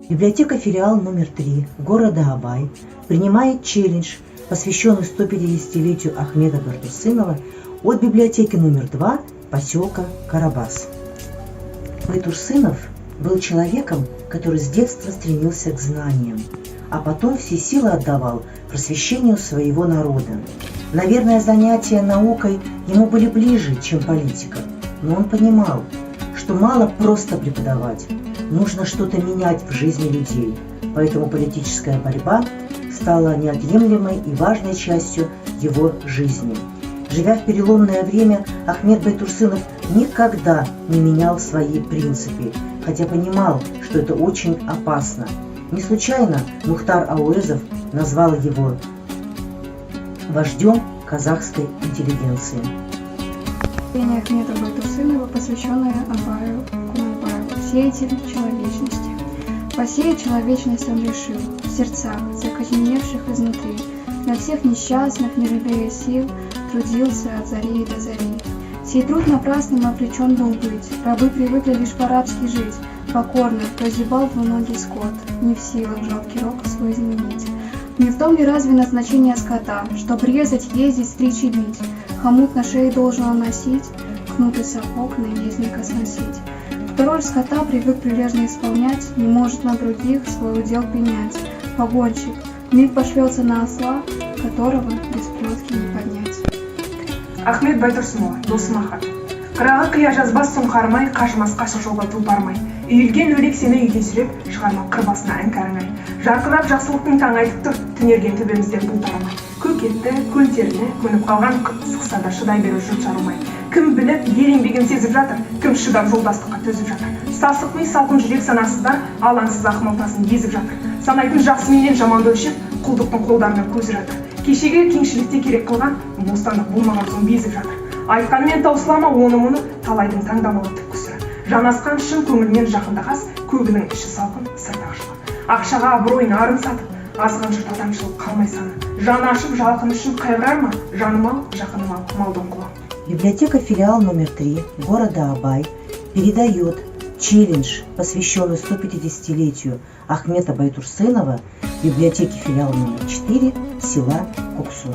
Библиотека филиал номер 3 города Абай принимает челлендж, посвященный 150-летию Ахмеда Байтурсынова, от библиотеки номер 2 поселка Карабас. Байтурсынов был человеком, который с детства стремился к знаниям, а потом все силы отдавал просвещению своего народа. Наверное, занятия наукой ему были ближе, чем политика, но он понимал, что мало просто преподавать, нужно что-то менять в жизни людей, поэтому политическая борьба стала неотъемлемой и важной частью его жизни. Живя в переломное время, Ахмед Байтурсынов никогда не менял свои принципы, хотя понимал, что это очень опасно. Не случайно Мухтар Ауэзов назвал его вождем казахской интеллигенции. Пение Ахмеда Байтурсынова, посвященное Абаю Кунайбаеву, сеятель человечности. Посеять человечность он решил в сердцах, закоченевших изнутри. На всех несчастных, не жалея сил, трудился от зари до зари. Сей труд напрасным обречен был быть, рабы привыкли лишь по-рабски жить, покорно прозябал двуногий скот, не в силах жалкий рок свой изменить. Не в том ли разве назначение скота, чтоб резать, ездить, стричь и бить? Хомут на шее должен он носить, кнут и сапог наездника сносить. Кто роль скота привык прилежно исполнять, не может на других свой удел пенять. Погонщик миг пошлется на осла, которого без плетки не поднять. Ахмед Байтурсынова, досым ахат. Қырағы қия жазбас соң қармай, қажымас қашық жолға тұлпармай. Үйілген өлек сені үйге сүйреп, шығарма қыр басына ән кәріңай. Жарқырап жақсылықтың таң айтып тұр, түнерген төбемізден бұл тарамай. Көкетті, көл теріне, көніп қалған сықса да шыдай беру жұрт жарылмай. Кім біліп, ел еңбегін сезіп жатыр, кім шыдап жолдастыққа төзіп жатыр. Сасық ми салқын жүрек санасызда, алаңсыз ақымалтасын езіп жатыр. Санайтын жақсы менен жаманды өлшеп, құлдықтың қолдарына көзі жатыр. Кешеге кеңшілікте керек қылған, бостандық болмаған соң безіп жатыр. Айтқанмен таусылама оны-мұны, талайдың таңдамалы түпкі сыры. Жанасқан шын көңілмен жақында қас, көбінің іші салқын, сырт ашылы. Ақшаға абыройын арын сатып, азған жұрт адамшылық қалмай саны. Жаны ашып жалқын үшін қайғырар ма? Жаным ал, жақыным ал, малдың құлы. Библиотека филиал номер 3 города Абай передает челлендж, посвященный 150-летию Ахмеда Байтурсынова, библиотеке филиал номер 4 села Куксу.